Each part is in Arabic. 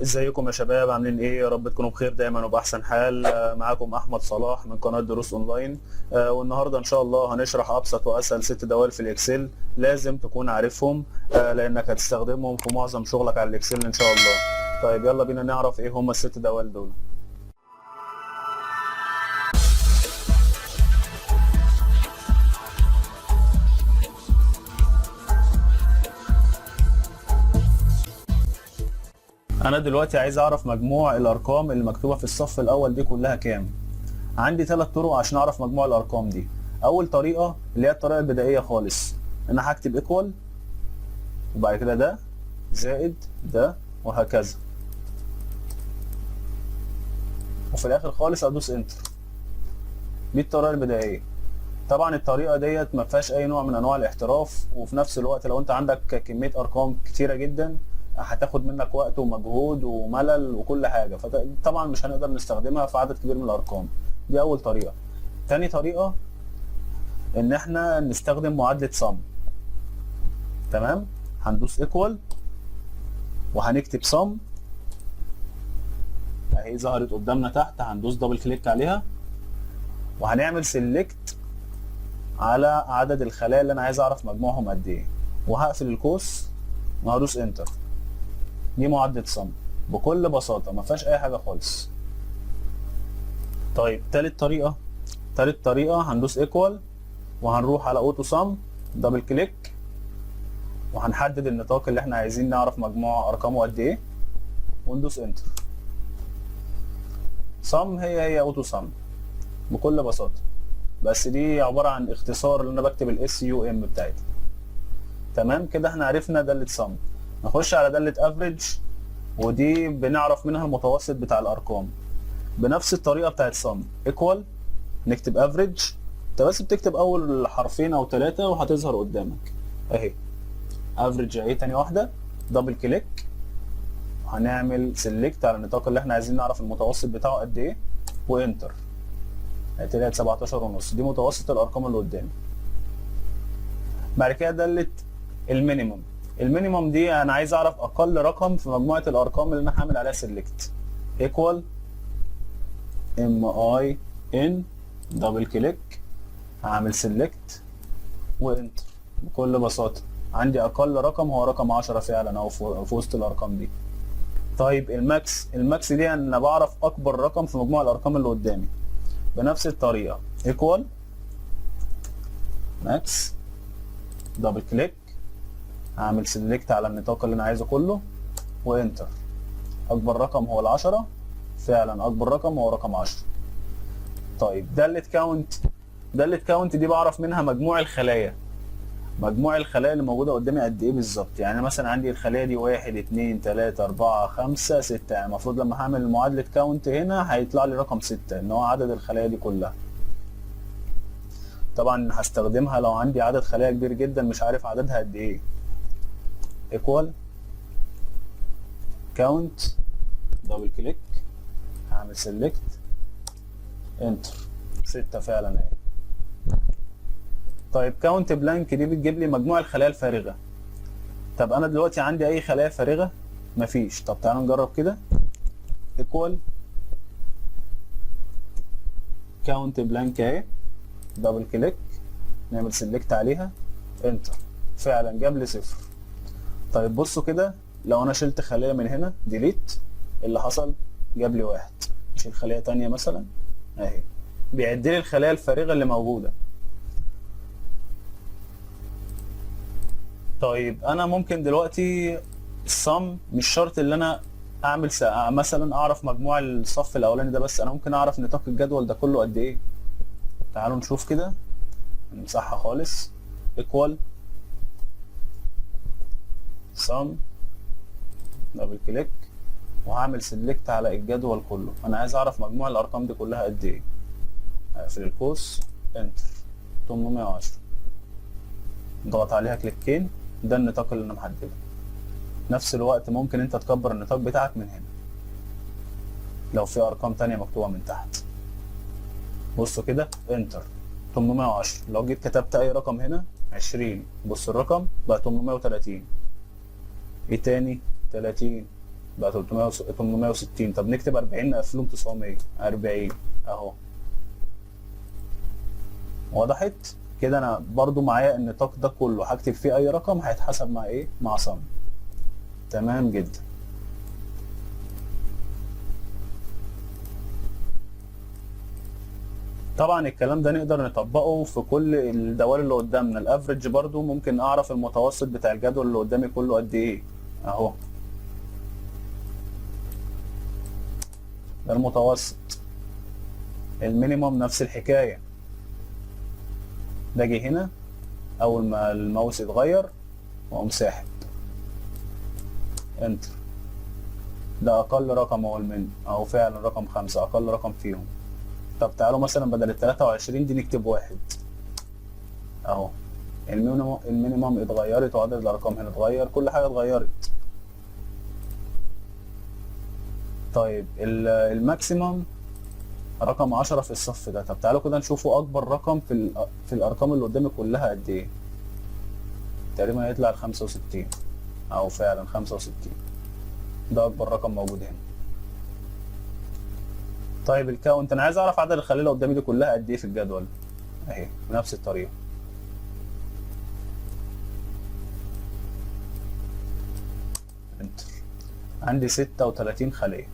ازيكم يا شباب، عاملين ايه؟ يا رب تكونوا بخير دايما وباحسن حال. معاكم احمد صلاح من قناه دروس اونلاين. والنهارده ان شاء الله هنشرح ابسط واسهل 6 دوال في الاكسل. لازم تكون عارفهم لانك هتستخدمهم في معظم شغلك على الاكسل ان شاء الله. طيب يلا بينا نعرف ايه هم ال6 دوال دول. انا دلوقتي عايز اعرف مجموع الارقام اللي مكتوبه في الصف الاول دي كلها كام. عندي 3 طرق عشان اعرف مجموع الارقام دي. اول طريقه اللي هي الطريقه البدائيه خالص، انا هكتب ايكوال وبعد كده ده زائد ده وهكذا، وفي الاخر خالص ادوس انتر. دي الطريقه البدائيه. طبعا الطريقه ديت ما فيهاش اي نوع من انواع الاحتراف، وفي نفس الوقت لو انت عندك كميه ارقام كتيره جدا هتاخد منك وقت ومجهود وملل وكل حاجه، فطبعا مش هنقدر نستخدمها في عدد كبير من الارقام. دي اول طريقه. تاني طريقه ان احنا نستخدم معادله صم. تمام، هندوس ايكوال وهنكتب صم اهي ظهرت قدامنا تحت، هندوس دبل كليك عليها وهنعمل سيلكت على عدد الخلايا اللي انا عايز اعرف مجموعهم قد ايه، وهقفل القوس وهدوس انتر. دي معادله صم بكل بساطه، ما فيهاش اي حاجه خالص. طيب تالت طريقه هندوس ايكوال وهنروح على اوتو صم، دبل كليك وهنحدد النطاق اللي احنا عايزين نعرف مجموع ارقامه قد ايه وندوس انتر. صم هي اوتو صم بكل بساطه، بس دي عباره عن اختصار اللي انا بكتب الاس يو ام بتاعتها. تمام كده احنا عرفنا داله صم. نخش على داله افريج، ودي بنعرف منها المتوسط بتاع الارقام بنفس الطريقه بتاعت صم. ايكوال نكتب افريج، انت بس بتكتب اول حرفين او 3 وهتظهر قدامك اهي افريج اهي. تاني واحده دبل كليك وهنعمل سيلكت على النطاق اللي احنا عايزين نعرف المتوسط بتاعه قد ايه وانتر. طلعت 17 ونص، دي متوسط الارقام اللي قدامي. بعد كده داله المينيمم. المينيمم دي انا عايز اعرف اقل رقم في مجموعه الارقام اللي انا هعمل عليها سيلكت. ايكوال ام اي ان دبل كليك، هعمل سيلكت وانتر. بكل بساطه عندي اقل رقم هو رقم 10 فعلا او في وسط الارقام دي. طيب الماكس دي انا بعرف اكبر رقم في مجموع الارقام اللي قدامي بنفس الطريقه. ايكوال ماكس دبل كليك، هعمل سيلكت على النطاق اللي انا عايزه كله وانتر. اكبر رقم هو ال10 فعلا، اكبر رقم هو رقم 10. طيب داله كاونت دي بعرف منها مجموع الخلايا اللي موجوده قدامي قد ايه بالظبط. يعني مثلا عندي الخليه دي 1 2 3 4 5 6، يعني المفروض لما هعمل معادله كاونت هنا هيطلع لي رقم 6 ان هو عدد الخلايا دي كلها. طبعا هستخدمها لو عندي عدد خلايا كبير جدا مش عارف عددها قد ايه. ايكوال كاونت دبل كليك، هعمل سيلكت انتر. 6 فعلا اهي. طيب كاونت بلانك دي بتجيب لي مجموع الخلايا الفارغه. طب انا دلوقتي عندي اي خلايا فارغه؟ مفيش. طب تعالوا نجرب كده. ايكوال كاونت بلانك اهي، دبل كليك نعمل سيلكت عليها انتر، فعلا جاب لي 0. طيب بصوا كده، لو انا شلت خليه من هنا ديليت، اللي حصل جاب لي 1. اشيل خليه تانية مثلا اهي، بيعد لي الخلايا الفارغه اللي موجوده. طيب انا ممكن دلوقتي الصم مش شرط اللي انا اعمل مثلا اعرف مجموع الصف الاولاني ده بس، انا ممكن اعرف نطاق الجدول ده كله قد ايه. تعالوا نشوف كده، نمسحها خالص. ايكوال صم دبل كليك وهعمل سيلكت على الجدول كله. انا عايز اعرف مجموع الارقام دي كلها قد ايه. هقفل القوس انتر. 810، ضغط عليها كليكين، ده النطاق اللي انا محدده. نفس الوقت ممكن انت تكبر النطاق بتاعك من هنا لو في ارقام تانية مكتوبة من تحت. بصوا كده انتر 810. لو جيت كتبت اي رقم هنا 20، بص الرقم بقى 830. ايه تاني 30 بقى 860. طب نكتب 40 نقفلهم 900. 40 اهو. وضحت كده؟ انا برضو معايا النطاق ده كله هكتب فيه اي رقم هيتحسب مع ايه؟ مع صم. تمام جدا. طبعا الكلام ده نقدر نطبقه في كل الدوال اللي قدامنا. الافريج برضو ممكن اعرف المتوسط بتاع الجدول اللي قدامي كله قد ايه اهو. ده المتوسط. المينيموم نفس الحكاية. باجي هنا اول ما الماوس يتغير واقوم ساحب انتر. ده اقل رقم اهو المن اهو، فعلا رقم 5 اقل رقم فيهم. طب تعالوا مثلا بدل ال 23 دي نكتب 1 اهو. المينيموم اتغيرت وعدد الارقام هنا اتغير، كل حاجه اتغيرت. طيب الماكسيمم رقم 10 في الصف ده. طب تعالوا كده نشوفوا اكبر رقم في الارقام اللي قدامي كلها قد ايه. تقريبا هيطلع ال 65 اهو، فعلا 65 ده اكبر رقم موجود هنا. طيب الكاونت، انا عايز اعرف عدد الخلايا اللي قدامي دي كلها قد ايه في الجدول اهي بنفس الطريقه. انتر. عندي 36 خليه.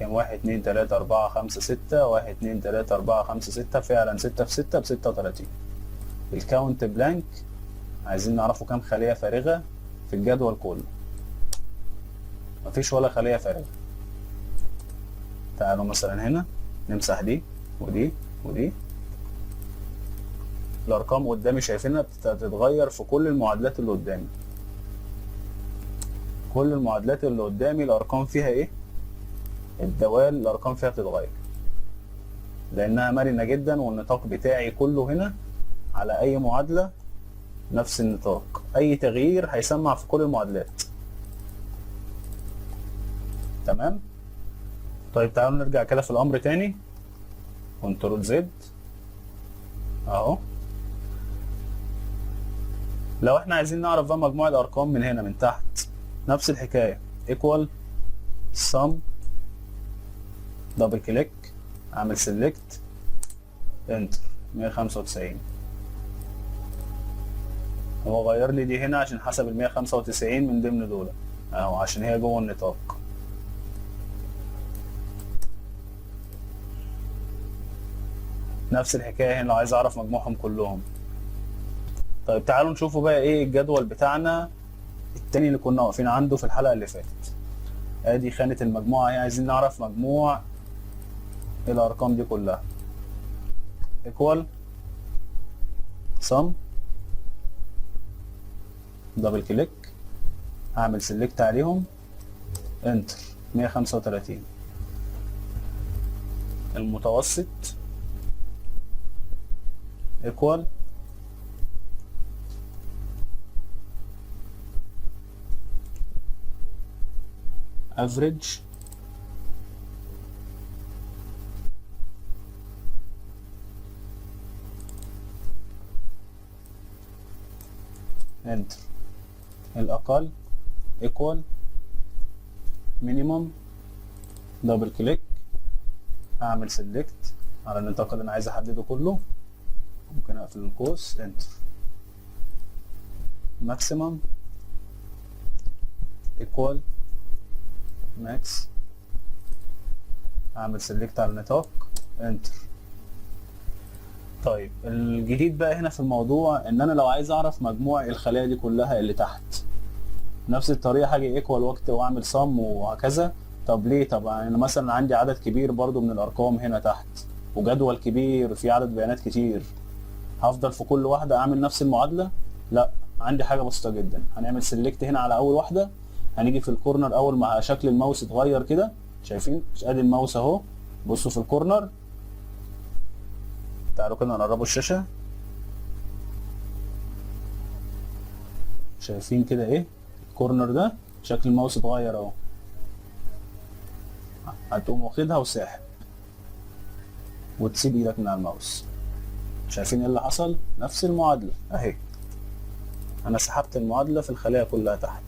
كام؟ 1 2 3 4 5 6. 1 2 3 4 5 6. فعلا 6 في 6 ب 36. الكاونت بلانك عايزين نعرفوا كام خليه فارغه في الجدول كله. مفيش ولا خليه فارغه. تعالوا مثلا هنا نمسح دي ودي ودي. الارقام قدامي شايفينها بتتغير في كل المعادلات اللي قدامي. كل المعادلات اللي قدامي الارقام فيها ايه؟ الدوال الارقام فيها بتتغير لانها مرنه جدا، والنطاق بتاعي كله هنا على اي معادله نفس النطاق. اي تغيير هيسمع في كل المعادلات. تمام. طيب تعالوا نرجع كده في الامر تاني. كنترول زد اهو. لو احنا عايزين نعرف بقى مجموع الارقام من هنا من تحت، نفس الحكايه. ايكوال سم، دبل كليك، اعمل سيلكت انتر. 195. هو غير لي دي هنا عشان حسب ال 195 من ضمن دول اهو، عشان هي جوه النطاق. نفس الحكايه هنا لو عايز اعرف مجموعهم كلهم. طيب تعالوا نشوفوا بقى ايه الجدول بتاعنا التاني اللي كنا واقفين عنده في الحلقه اللي فاتت. ادي خانه المجموعه اهي، عايزين نعرف مجموع الارقام دي كلها. ايكوال سم، دبل كليك، هعمل سيلكت عليهم انتر. 135. المتوسط ايكوال افريج انتر. الاقل ايكوال مينيموم، دبل كليك، اعمل سيلكت على النطاق اللي انا عايز احدده كله، ممكن اقفل القوس انتر. ماكسيمم ايكوال ماكس، اعمل سيلكت على النطاق انتر. طيب الجديد بقى هنا في الموضوع ان انا لو عايز اعرف مجموع الخلايا دي كلها اللي تحت، نفس الطريقه هاجي ايكوال وقت واعمل صم وهكذا. طب ليه؟ طبعا انا مثلا عندي عدد كبير برضو من الارقام هنا تحت، وجدول كبير فيه عدد بيانات كتير، هفضل في كل واحده اعمل نفس المعادله؟ لا، عندي حاجه بسيطه جدا. هنعمل سيلكت هنا على اول واحده، هنيجي في الكورنر اول ما شكل الماوس اتغير كده، شايفين ادي الماوس اهو، بصوا في الكورنر. تعالوا كده نقربوا الشاشه، شايفين كده ايه الكورنر ده؟ شكل الماوس اتغير اهو. هتقوم واخدها وساحب وتسيب ايدك من على الماوس. شايفين ايه اللي حصل؟ نفس المعادله اهي، انا سحبت المعادله في الخليه كلها تحت.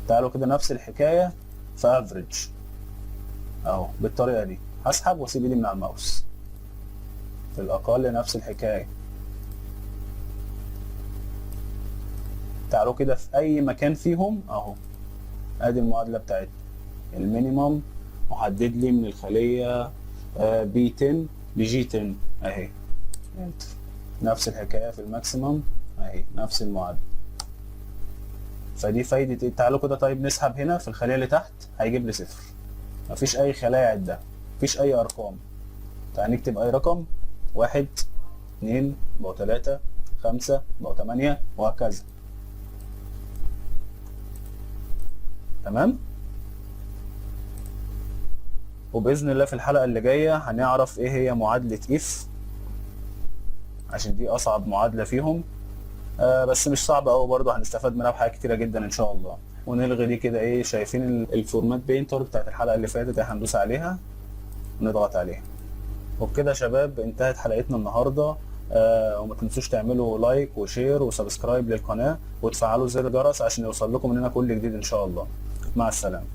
تعالوا كده نفس الحكايه في افريج اهو بالطريقه دي، هسحب واسيب ايدي من على الماوس. في الاقل نفس الحكايه. تعالوا كده في اي مكان فيهم اهو، ادي المعادله بتاعتنا. المينيمم محدد لي من الخليه بي 10 لجي 10 اهي، انتر. نفس الحكايه في الماكسيمم اهي، نفس المعادله. فدي فايده ايه؟ تعالوا كده طيب نسحب هنا في الخليه اللي تحت، هيجيب لي صفر، مفيش اي خلايا عده، مفيش اي ارقام. تعال نكتب اي رقم، 1 2 بقوا 3 5 بقوا 8 وهكذا. تمام. وباذن الله في الحلقه اللي جايه هنعرف ايه هي معادله اف، عشان دي اصعب معادله فيهم. بس مش صعبه قوي برضه، هنستفاد منها بحاجات كتيره جدا ان شاء الله. ونلغي دي كده ايه، شايفين الفورمات بينتر بتاعت الحلقه اللي فاتت، هندوس عليها ونضغط عليها. وبكده يا شباب انتهت حلقتنا النهارده. وما تنسوش تعملوا لايك وشير وسبسكرايب للقناه وتفعلوا زر الجرس عشان يوصل لكم مننا كل جديد ان شاء الله. مع السلامه.